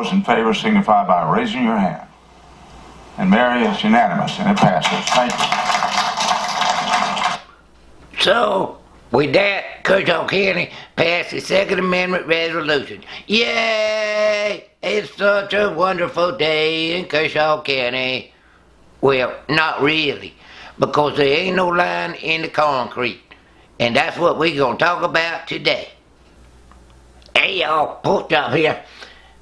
those in favor signify by raising your hand. And Mary, it's unanimous and it passes. Thank you. So, with that, Kershaw County passed the Second Amendment resolution. Yay! It's such a wonderful day in Kershaw County. Well, not really, because there ain't no line in the concrete. And that's what we're going to talk about today. Hey y'all, Post Up here.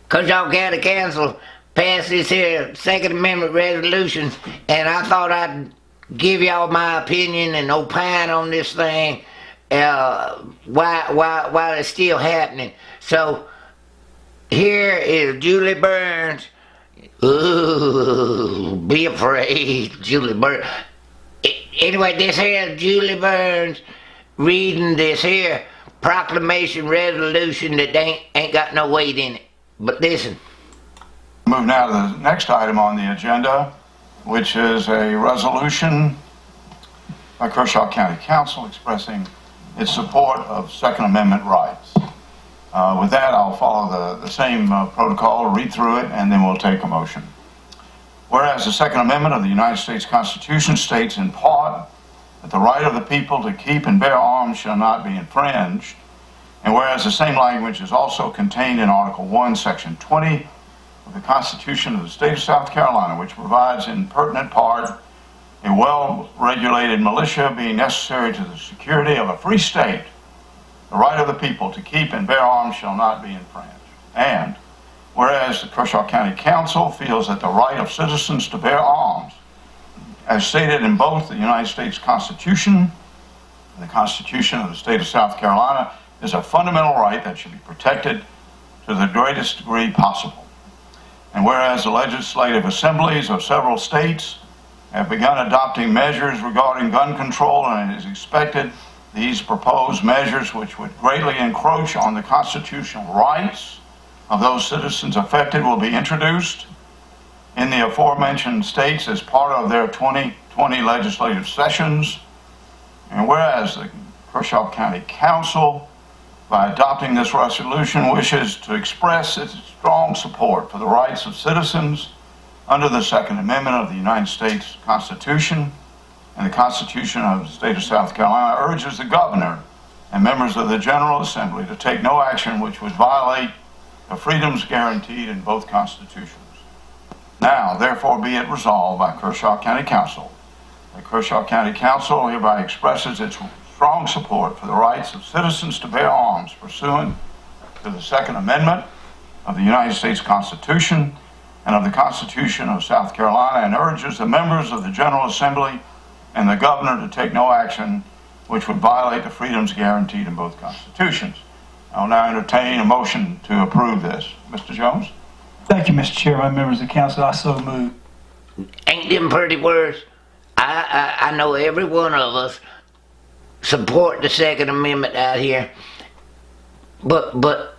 Kershaw County Council passed this here Second Amendment resolution, and I thought I'd give y'all my opinion and opine on this thing, why it's still happening. So, here is Julie Burns. Ooh, be afraid, Julie Burns. Anyway, this here is Julie Burns reading this here proclamation resolution that ain't got no weight in it. But listen. Move now to the next item on the agenda, which is a resolution by Kershaw County Council expressing its support of Second Amendment rights. With that, I'll follow the same protocol, read through it, and then we'll take a motion. Whereas the Second Amendment of the United States Constitution states in part that the right of the people to keep and bear arms shall not be infringed, and whereas the same language is also contained in Article 1, Section 20 of the Constitution of the State of South Carolina, which provides in pertinent part a well-regulated militia being necessary to the security of a free state, the right of the people to keep and bear arms shall not be infringed. And whereas the Kershaw County Council feels that the right of citizens to bear arms, as stated in both the United States Constitution and the Constitution of the State of South Carolina, is a fundamental right that should be protected to the greatest degree possible. And whereas the legislative assemblies of several states have begun adopting measures regarding gun control, and it is expected these proposed measures, which would greatly encroach on the constitutional rights of those citizens affected, will be introduced in the aforementioned states as part of their 2020 legislative sessions. And whereas the Kershaw County Council, by adopting this resolution, wishes to express its strong support for the rights of citizens under the Second Amendment of the United States Constitution and the Constitution of the State of South Carolina, urges the governor and members of the General Assembly to take no action which would violate the freedoms guaranteed in both constitutions. Now, therefore, be it resolved by Kershaw County Council that Kershaw County Council hereby expresses its strong support for the rights of citizens to bear arms pursuant to the Second Amendment of the United States Constitution and of the Constitution of South Carolina, and urges the members of the General Assembly and the governor to take no action which would violate the freedoms guaranteed in both constitutions. I will now entertain a motion to approve this. Mr. Jones? Thank you, Mr. Chairman, members of the council. I so move. Ain't them pretty words? I know every one of us support the Second Amendment out here, but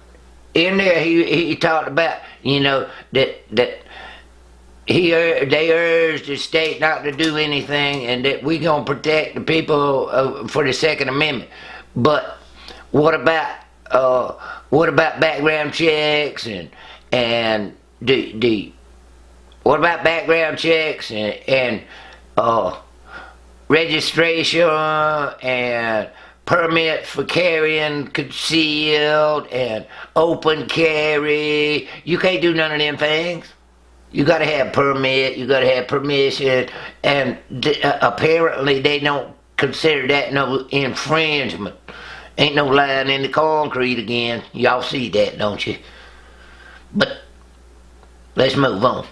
in there he talked about, you know, that they urged the state not to do anything, and that we gonna protect the people for the Second Amendment. But what about background checks and what about background checks and registration and permit for carrying concealed and open carry? You can't do none of them things. You gotta have permit, you gotta have permission, and apparently they don't consider that no infringement. Ain't no line in the concrete again. Y'all see that, don't you? But let's move on.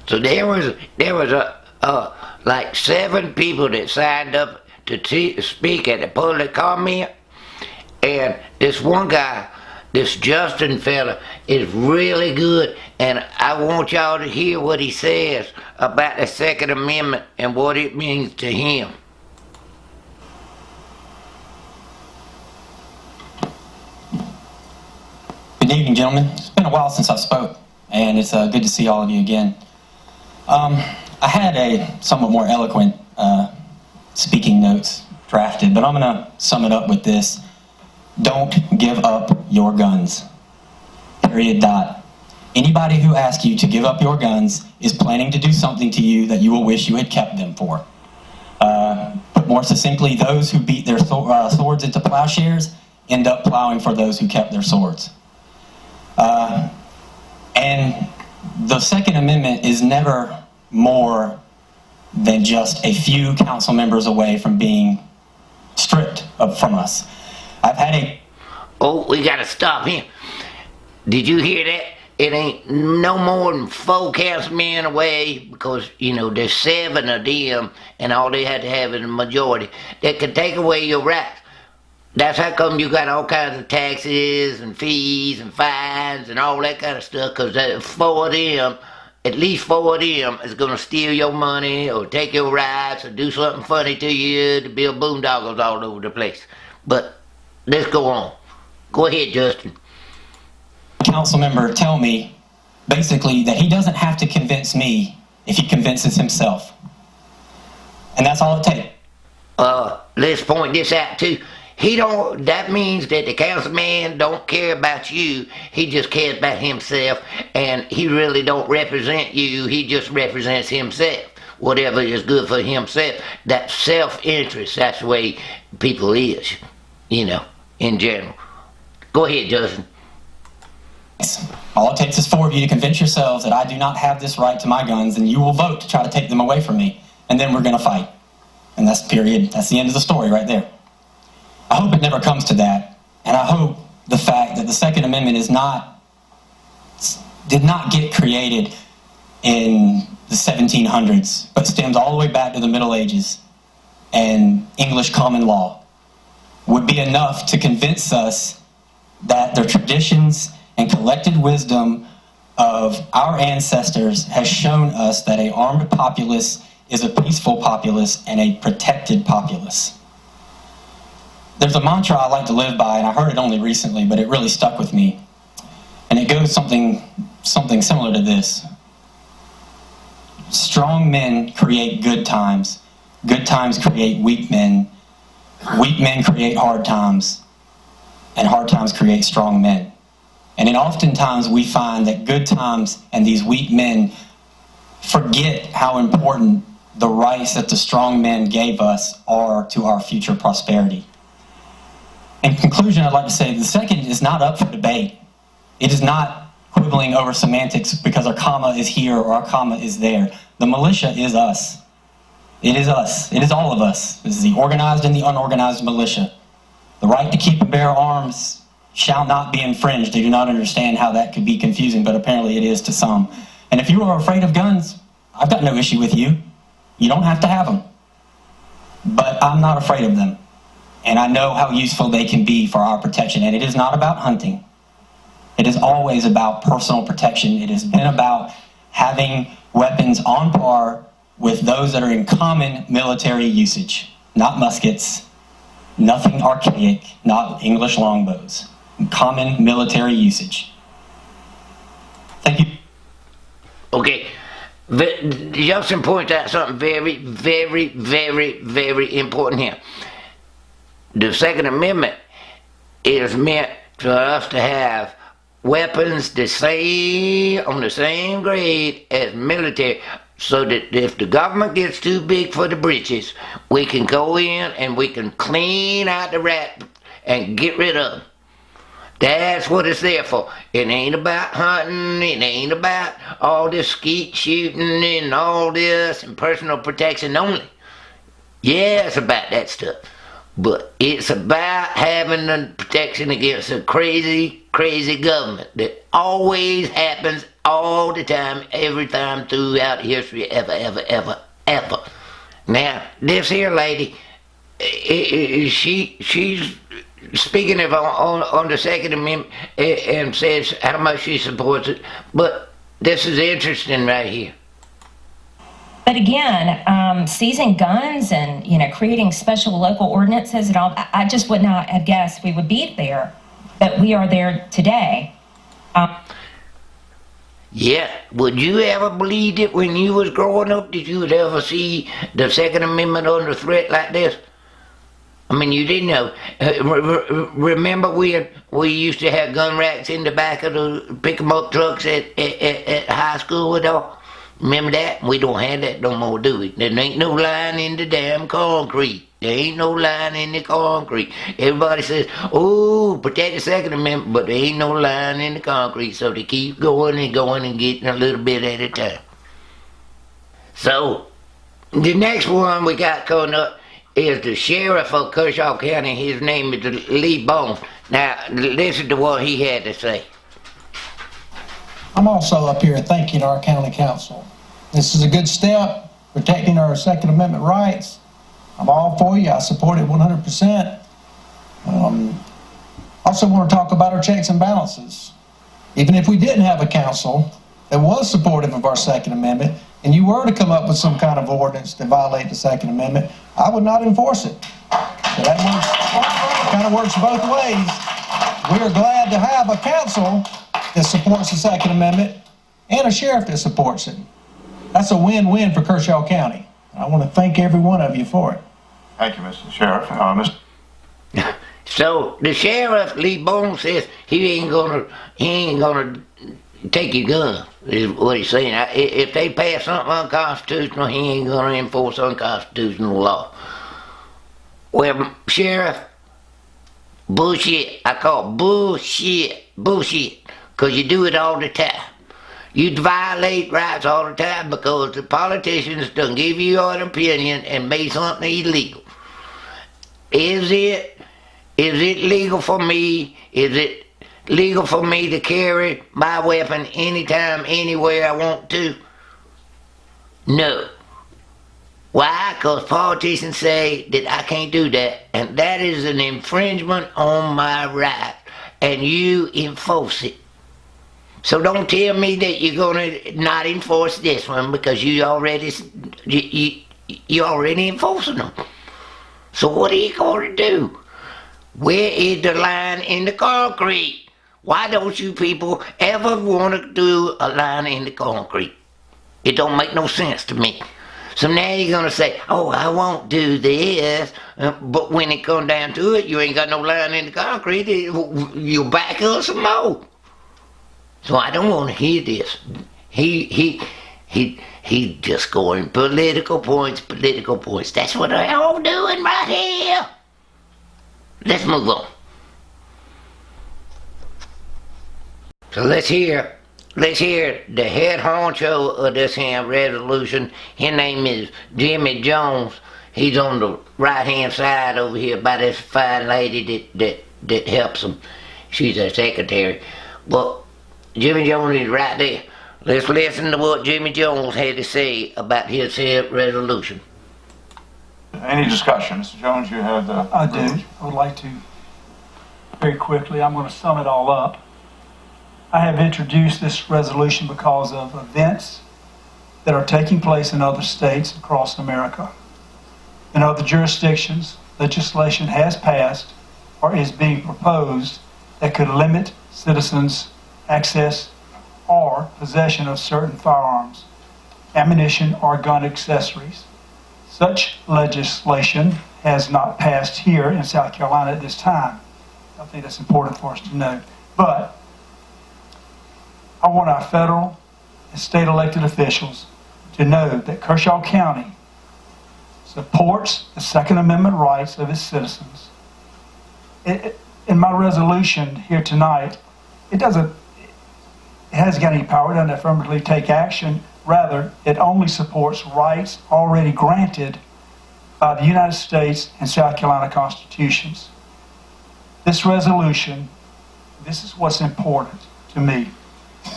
So there was like 7 people that signed up to speak at the public comment, and this one guy, this Justin fella, is really good, and I want y'all to hear what he says about the Second Amendment and what it means to him. Good evening, gentlemen. It's been a while since I spoke, and it's good to see all of you again. I had a somewhat more eloquent speaking notes drafted, but I'm going to sum it up with this. Don't give up your guns. period, dot. Anybody who asks you to give up your guns is planning to do something to you that you will wish you had kept them for. Put more succinctly, those who beat their swords into plowshares end up plowing for those who kept their swords. And the Second Amendment is never more than just a few council members away from being stripped from us. I've had a... Oh, we gotta stop him. Did you hear that? It ain't no more than 4 councilmen away, because, you know, there's 7 of them, and all they had to have is a majority that could take away your rights. That's how come you got all kinds of taxes and fees and fines and all that kind of stuff, because 4 of them, at least 4 of them, is going to steal your money or take your rights or do something funny to you to build boondoggles all over the place. But let's go on. Go ahead, Justin. Council member tell me basically that he doesn't have to convince me if he convinces himself. And that's all it takes. Let's point this out too. That means that the councilman don't care about you. He just cares about himself, and he really don't represent you. He just represents himself. Whatever is good for himself. That self-interest, that's the way people is, you know, in general. Go ahead, Justin. All it takes is 4 of you to convince yourselves that I do not have this right to my guns, and you will vote to try to take them away from me. And then we're going to fight. And that's period. That's the end of the story right there. I hope it never comes to that. And I hope the fact that the Second Amendment did not get created in the 1700s, but stems all the way back to the Middle Ages and English common law, would be enough to convince us that the traditions and collected wisdom of our ancestors has shown us that an armed populace is a peaceful populace and a protected populace. There's a mantra I like to live by, and I heard it only recently, but it really stuck with me. And it goes something similar to this. Strong men create good times create weak men create hard times, and hard times create strong men. And then oftentimes we find that good times and these weak men forget how important the rights that the strong men gave us are to our future prosperity. In conclusion, I'd like to say the second is not up for debate. It is not quibbling over semantics because our comma is here or our comma is there. The militia is us. It is us. It is all of us. This is the organized and the unorganized militia. The right to keep and bear arms shall not be infringed. I do not understand how that could be confusing, but apparently it is to some. And if you are afraid of guns, I've got no issue with you. You don't have to have them. But I'm not afraid of them. And I know how useful they can be for our protection. And it is not about hunting. It is always about personal protection. It has been about having weapons on par with those that are in common military usage. Not muskets, nothing archaic, not English longbows. Common military usage. Thank you. Okay. Justin points out something very, very, very, very important here. The Second Amendment is meant for us to have weapons on the same grade as military, so that if the government gets too big for the britches, we can go in and we can clean out the rat and get rid of them. That's what it's there for. It ain't about hunting, it ain't about all this skeet shooting and all this and personal protection only. Yeah, it's about that stuff. But it's about having the protection against a crazy, crazy government that always happens all the time, every time throughout history, ever, ever, ever, ever. Now, this here lady, she's speaking of on the Second Amendment and says how much she supports it, but this is interesting right here. But again, seizing guns and, creating special local ordinances and all, I just would not have guessed we would be there, but we are there today. Yeah, would you ever believe it when you was growing up that you would ever see the Second Amendment under threat like this? I mean, you didn't know. Remember we used to have gun racks in the back of the pick 'em up trucks at high school and all? Remember that? We don't have that no more, do we? There ain't no line in the damn concrete. There ain't no line in the concrete. Everybody says, oh, protect the Second Amendment, but there ain't no line in the concrete, so they keep going and going and getting a little bit at a time. So, the next one we got coming up is the sheriff of Kershaw County. His name is Lee Bones. Now, listen to what he had to say. I'm also up here thanking our county council. This is a good step, protecting our Second Amendment rights. I'm all for you. I support it 100%. Also want to talk about our checks and balances. Even if we didn't have a council that was supportive of our Second Amendment, and you were to come up with some kind of ordinance to violate the Second Amendment, I would not enforce it. So that kind of works both ways. We are glad to have a council that supports the Second Amendment and a sheriff that supports it. That's a win-win for Kershaw County. I want to thank every one of you for it. Thank you, Mr. Sheriff. Mr. So the sheriff, Lee Bones, says he ain't gonna take your gun, is what he's saying. If they pass something unconstitutional, he ain't gonna enforce unconstitutional law. Well, sheriff, bullshit. I call bullshit, because you do it all the time. You violate rights all the time because the politicians done give you an opinion and made something illegal. Is it legal for me? Is it legal for me to carry my weapon anytime, anywhere I want to? No. Why? Because politicians say that I can't do that, and that is an infringement on my right, and you enforce it. So don't tell me that you're gonna not enforce this one because you already enforcing them. So what are you gonna do? Where is the line in the concrete? Why don't you people ever want to do a line in the concrete? It don't make no sense to me. So now you're gonna say, oh, I won't do this, but when it comes down to it, you ain't got no line in the concrete, you'll back up some more. So I don't want to hear this. He just going political points. That's what they're all doing right here. Let's move on. So let's hear the head honcho of this here resolution. His name is Jimmy Jones. He's on the right hand side over here by this fine lady that helps him. She's a secretary. Well, Jimmy Jones is right there. Let's listen to what Jimmy Jones had to say about his resolution. Any discussion? Mr. Jones, you have the... I do. I would like to, very quickly, I'm going to sum it all up. I have introduced this resolution because of events that are taking place in other states across America. In other jurisdictions, legislation has passed or is being proposed that could limit citizens' access or possession of certain firearms, ammunition, or gun accessories. Such legislation has not passed here in South Carolina at this time. I think that's important for us to know. But I want our federal and state elected officials to know that Kershaw County supports the Second Amendment rights of its citizens. In my resolution here tonight, it hasn't got any power, it doesn't affirmatively take action. Rather, it only supports rights already granted by the United States and South Carolina constitutions. This resolution, this is what's important to me,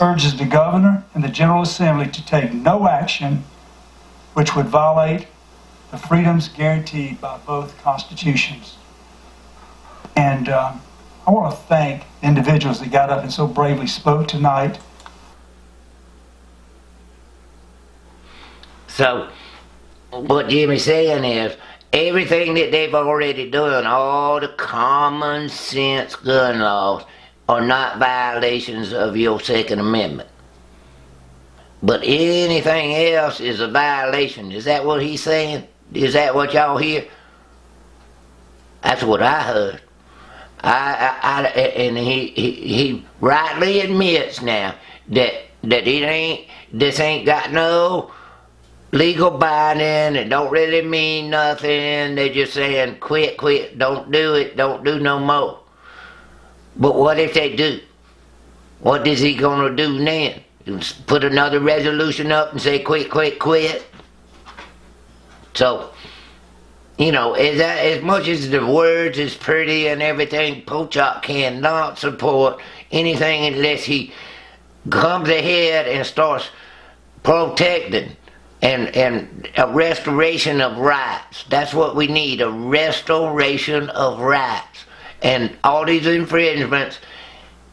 urges the governor and the General Assembly to take no action which would violate the freedoms guaranteed by both constitutions. And I want to thank the individuals that got up and so bravely spoke tonight. So, what Jimmy's saying is, everything that they've already done, all the common sense gun laws, are not violations of your Second Amendment. But anything else is a violation. Is that what he's saying? Is that what y'all hear? That's what I heard. And he rightly admits now that this ain't got no legal binding. It don't really mean nothing. They're just saying quit, don't do it, don't do no more. But what if they do? What is he gonna do then? Put another resolution up and say quit? So, you know, as much as the words is pretty and everything, Pochak cannot support anything unless he comes ahead and starts protecting and a restoration of rights. That's what we need, a restoration of rights. And all these infringements,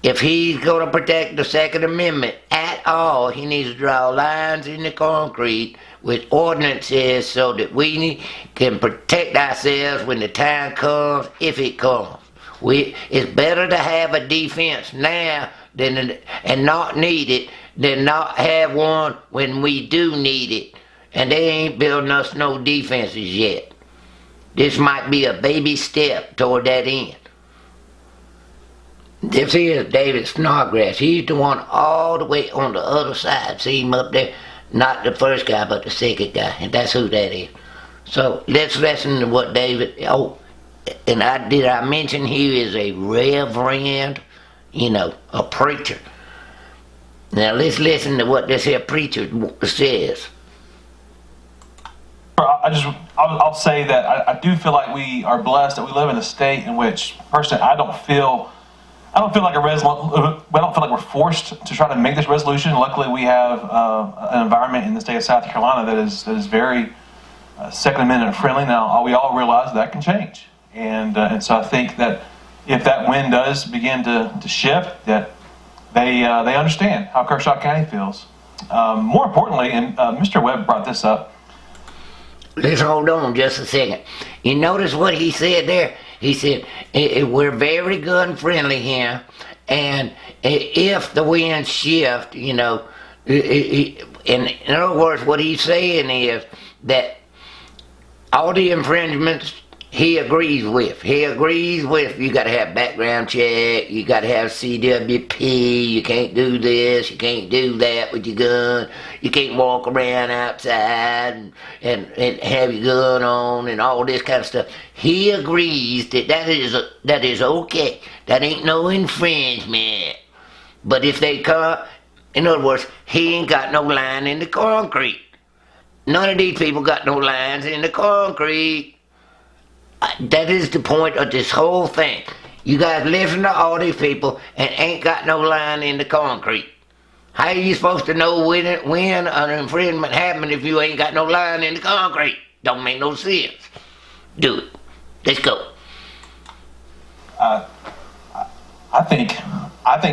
if he's going to protect the Second Amendment at all, he needs to draw lines in the concrete with ordinances so that we can protect ourselves when the time comes, if it comes. It's better to have a defense now and not need it than not have one when we do need it. And they ain't building us no defenses yet. This might be a baby step toward that end. This is David Snodgrass. He's the one all the way on the other side. See him up there? Not the first guy, but the second guy. And that's who that is. So let's listen to what David... Oh, and I mention he is a reverend, a preacher. Now let's listen to what this here preacher says. I'll say that I do feel like we are blessed that we live in a state in which, personally, I don't feel like we're forced to try to make this resolution. Luckily, we have an environment in the state of South Carolina that is very Second Amendment friendly. Now, we all realize that can change, and so I think that if that wind does begin to shift, that they understand how Kershaw County feels. More importantly, and Mr. Webb brought this up. Let's hold on just a second. You notice what he said there? He said, we're very gun friendly here, and if the winds shift, in other words, what he's saying is that all the infringements he agrees with. He agrees with you got to have background check, you got to have CWP, you can't do this, you can't do that with your gun, you can't walk around outside and have your gun on and all this kind of stuff. He agrees that is okay. That ain't no infringement. But if they come, in other words, he ain't got no line in the concrete. None of these people got no lines in the concrete. That is the point of this whole thing. You guys listen to all these people and ain't got no line in the concrete. How are you supposed to know when an infringement happened if you ain't got no line in the concrete? Don't make no sense. Do it. Let's go. I think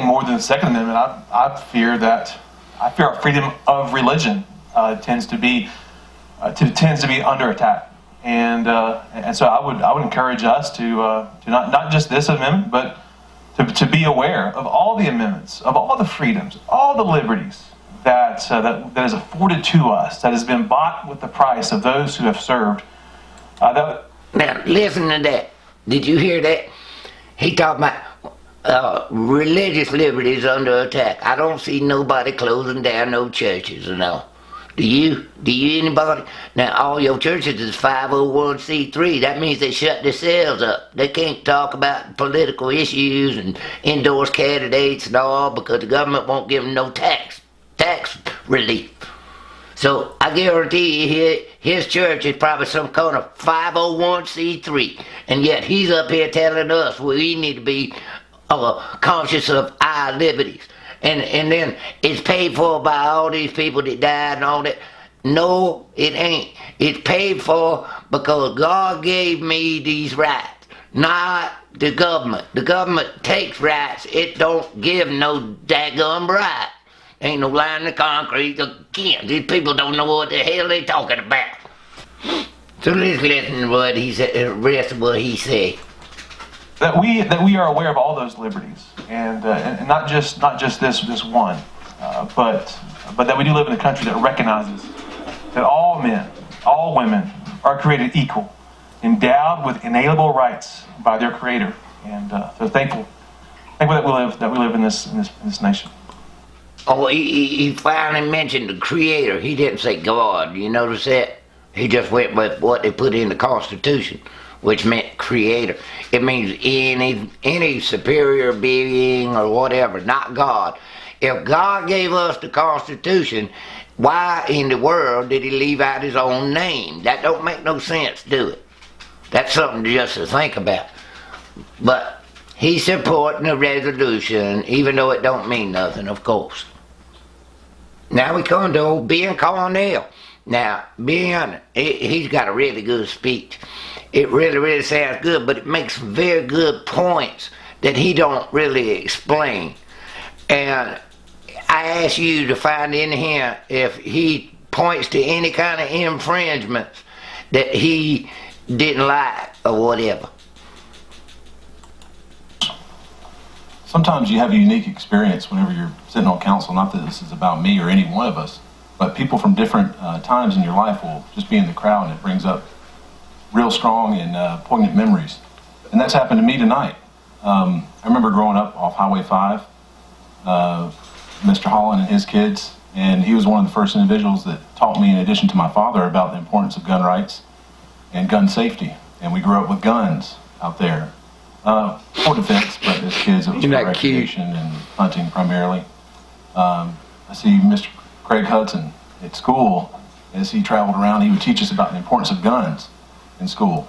more than the Second Amendment, I fear our freedom of religion tends to be under attack. And so I would encourage us to not just this amendment, but to be aware of all the amendments, of all the freedoms, all the liberties that is afforded to us, that has been bought with the price of those who have served. Now listen to that. Did you hear that? He talked about religious liberties under attack. I don't see nobody closing down no churches and all. Do you anybody? Now all your churches is 501c3. That means they shut themselves up. They can't talk about political issues and endorse candidates and all because the government won't give them no tax relief. So I guarantee you his church is probably some kind of 501c3. And yet he's up here telling us we need to be conscious of our liberties. And then it's paid for by all these people that died and all that. No, it ain't. It's paid for because God gave me these rights, not the government. The government takes rights. It don't give no daggum rights. Ain't no line in the concrete. Again, these people don't know what the hell they talking about. So let's listen to what he said, the rest of what he said. That we are aware of all those liberties, and not just this one, but that we do live in a country that recognizes that all men, all women are created equal, endowed with inalienable rights by their Creator, and so thankful that we live in this nation. Oh, he finally mentioned the Creator. He didn't say God. You notice that? He just went with what they put in the Constitution, which meant Creator. It means any superior being or whatever, not God. If God gave us the Constitution, why in the world did he leave out his own name? That don't make no sense, do it? That's something just to think about. But he's supporting the resolution, even though it don't mean nothing, of course. Now we come to old Ben Cornell. Now, Ben, he's got a really good speech. It really sounds good, but it makes some very good points that he don't really explain. And I ask you to find in here if he points to any kind of infringements that he didn't like or whatever. Sometimes you have a unique experience whenever you're sitting on council. Not that this is about me or any one of us, but people from different times in your life will just be in the crowd, and it brings up real strong and poignant memories. And that's happened to me tonight. I remember growing up off Highway 5, Mr. Holland and his kids, and he was one of the first individuals that taught me, in addition to my father, about the importance of gun rights and gun safety. And we grew up with guns out there. For defense, but as kids it was for recreation and hunting primarily. I see Mr. Craig Hudson at school. As he traveled around, he would teach us about the importance of guns in school.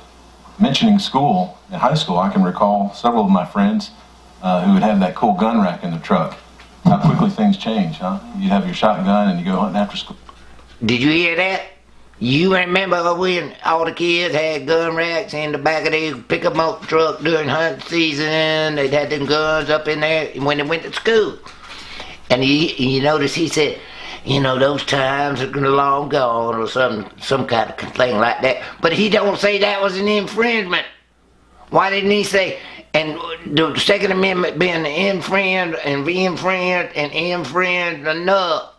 Mentioning school, in high school, I can recall several of my friends who would have that cool gun rack in their truck. How quickly things change, huh? You have your shotgun and you go hunting after school. Did you hear that? You remember when all the kids had gun racks in the back of their pickup truck during hunting season? They'd had them guns up in there when they went to school. And you notice he said, you know, those times are long gone, or some kind of thing like that. But he don't say that was an infringement. Why didn't he say, and the Second Amendment being infringed and re-infringed and infringed enough?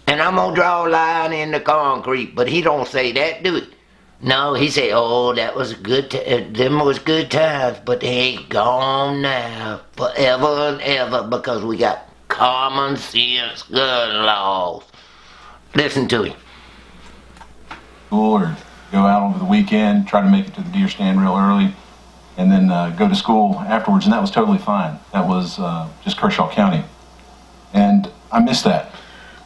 And I'm gonna draw a line in the concrete, but he don't say that, do he? No, he say, oh, that was good. Them was good times, but they ain't gone now, forever and ever, because we got common sense gun laws. Listen to him. Or go out over the weekend, try to make it to the deer stand real early, and then go to school afterwards, and that was totally fine. That was just Kershaw County. And I miss that.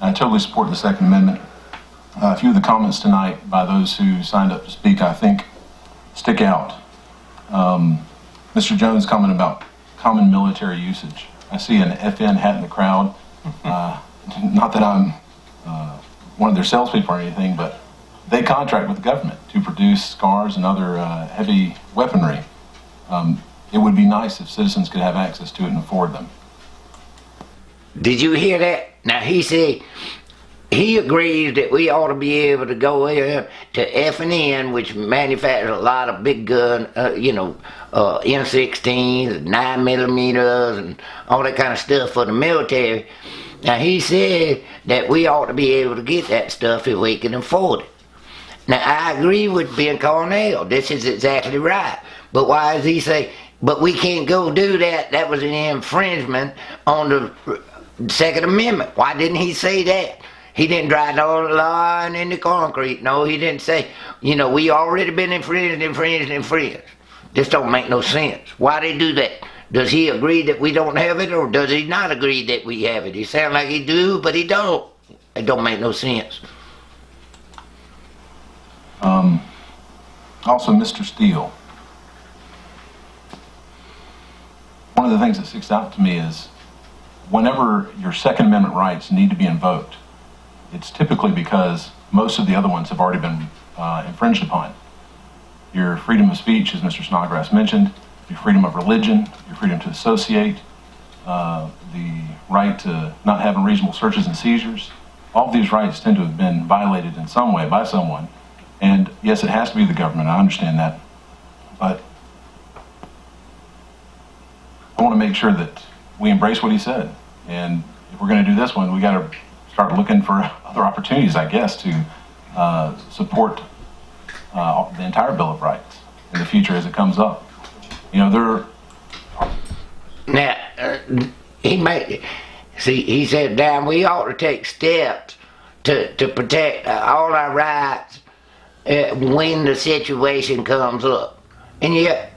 I totally support the Second Amendment. A few of the comments tonight by those who signed up to speak, I think, stick out. Mr. Jones' comment about common military usage. I see an FN hat in the crowd. Not that I'm one of their salespeople or anything, but they contract with the government to produce scars and other heavy weaponry. It would be nice if citizens could have access to it and afford them. Did you hear that? Now he said he agrees that we ought to be able to go in to F&N, which manufactures a lot of big gun, M16s, 9mm, and all that kind of stuff for the military. Now he said that we ought to be able to get that stuff if we can afford it. Now I agree with Ben Cornell. This is exactly right. But why does he say, but we can't go do that? That was an infringement on the Second Amendment. Why didn't he say that? He didn't draw no line in the concrete. No, he didn't say, we already been infringed. This don't make no sense. Why they do that? Does he agree that we don't have it, or does he not agree that we have it? He sound like he do, but he don't. It don't make no sense. Also, Mr. Steele. One of the things that sticks out to me is whenever your Second Amendment rights need to be invoked, it's typically because most of the other ones have already been infringed upon. Your freedom of speech, as Mr. Snodgrass mentioned, your freedom of religion, your freedom to associate, the right to not have unreasonable searches and seizures. All of these rights tend to have been violated in some way by someone. And yes, it has to be the government, I understand that. But I want to make sure that we embrace what he said. And if we're going to do this one, we got to start looking for other opportunities, I guess, to support the entire Bill of Rights in the future as it comes up. You know, Now, he said, "Now we ought to take steps to protect all our rights when the situation comes up." And yet,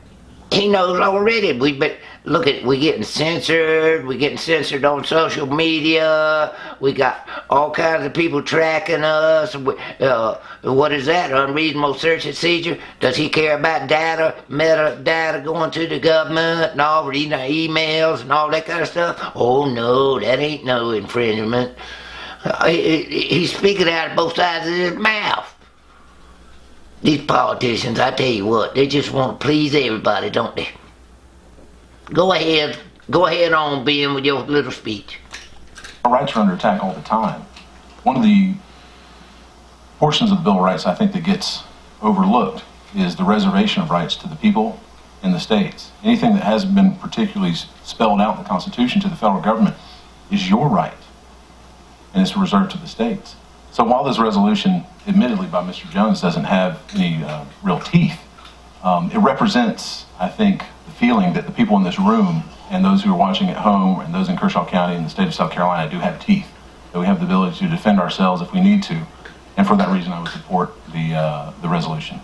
he knows already. We're getting censored. We're getting censored on social media. We got all kinds of people tracking us. What is that? Unreasonable search and seizure? Does he care about meta data going to the government and all, reading our emails and all that kind of stuff? Oh no, that ain't no infringement. He's speaking out of both sides of his mouth. These politicians, I tell you what, they just want to please everybody, don't they? Go ahead on, Ben, with your little speech. our rights are under attack all the time. One of the portions of the Bill of Rights I think that gets overlooked is the reservation of rights to the people and the states. Anything that hasn't been particularly spelled out in the Constitution to the federal government is your right, and it's reserved to the states. So while this resolution, admittedly by Mr. Jones, doesn't have any real teeth, it represents, I think, the feeling that the people in this room and those who are watching at home and those in Kershaw County and the state of South Carolina do have teeth, that we have the ability to defend ourselves if we need to. And for that reason, I would support the resolution.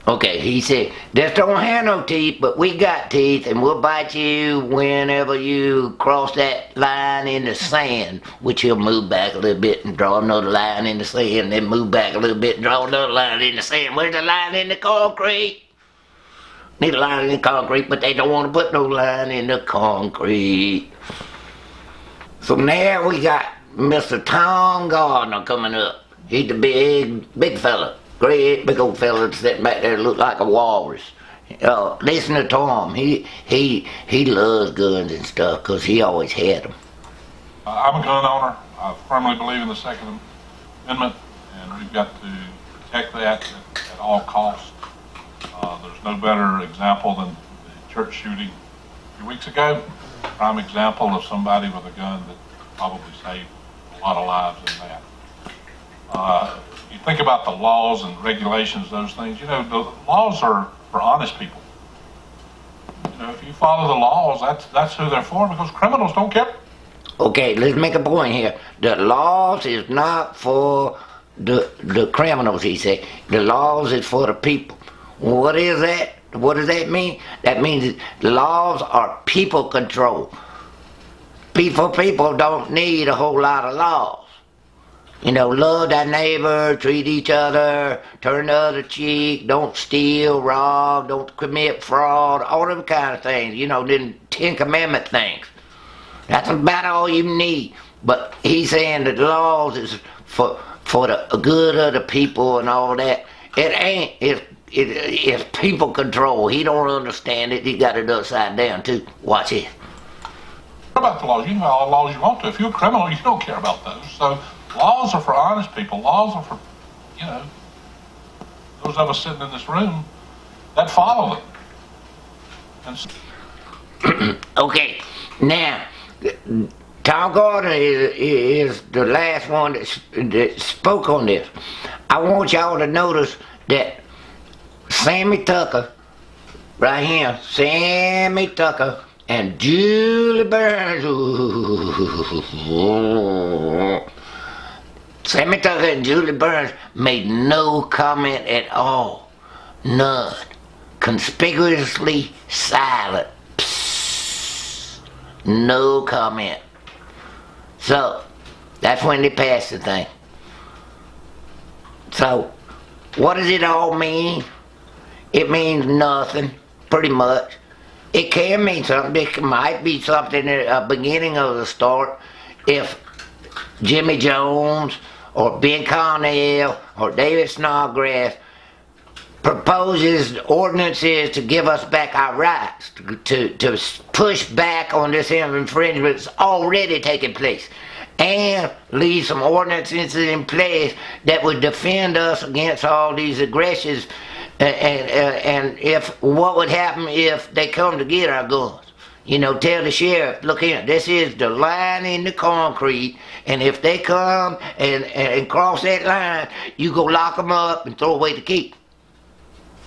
Okay, he said, "Just don't have no teeth, but we got teeth, and we'll bite you whenever you cross that line in the sand," which he'll move back a little bit and draw another line in the sand, then move back a little bit and draw another line in the sand. Where's the line in the concrete? Need a line in the concrete, but they don't want to put no line in the concrete. So now we got Mr. Tom Gardner coming up. He's the big fella. Great big old fella sitting back there look like a walrus. Listen to Tom. He loves guns and stuff because he always had them. I'm a gun owner. I firmly believe in the Second Amendment, and we've got to protect that at all costs. There's no better example than the church shooting a few weeks ago. Prime example of somebody with a gun that probably saved a lot of lives in that. You think about the laws and regulations, those things, you know, the laws are for honest people. You know, if you follow the laws, that's who they're for, because criminals don't care. Okay, let's make a point here. The laws is not for the criminals, he said. The laws is for the people. What is that? What does that mean? That means the laws are people control. People don't need a whole lot of laws. You know, love thy neighbor, treat each other, turn the other cheek, don't steal, rob, don't commit fraud, all them kind of things. You know, them 10 Commandment things. That's about all you need. But he's saying that the laws is for the good of the people and all that. It ain't. It's people control. He don't understand it. He got it upside down too. Watch it. What about the laws? You can have all the laws you want to. If you're a criminal, you don't care about those. So laws are for honest people. Laws are for, you know, those of us sitting in this room that follow them. And Okay, now, Tom Gardner is the last one that spoke on this. I want y'all to notice that Sammy Tucker, right here, Sammy Tucker and Julie Burns, Sammy Tucker and Julie Burns made no comment at all. None. Conspicuously silent. Psst. No comment. So, that's when they passed the thing. So, what does it all mean? It means nothing, pretty much. It can mean something. It might be something at the beginning of the start if Jimmy Jones or Ben Connell or David Snodgrass proposes ordinances to give us back our rights, to push back on this infringement that's already taking place, and leave some ordinances in place that would defend us against all these aggressions. And if what would happen if they come to get our guns? You know, tell the sheriff, look here, this is the line in the concrete, and if they come and cross that line, you go lock them up and throw away the key.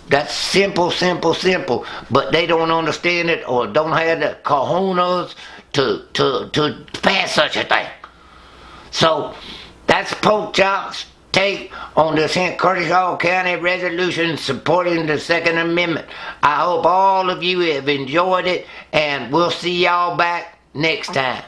That's simple, simple, simple. But they don't understand it or don't have the cojones to pass such a thing. So that's Pork Chop's take on the St. Kershaw County resolution supporting the Second Amendment. I hope all of you have enjoyed it, and we'll see y'all back next time.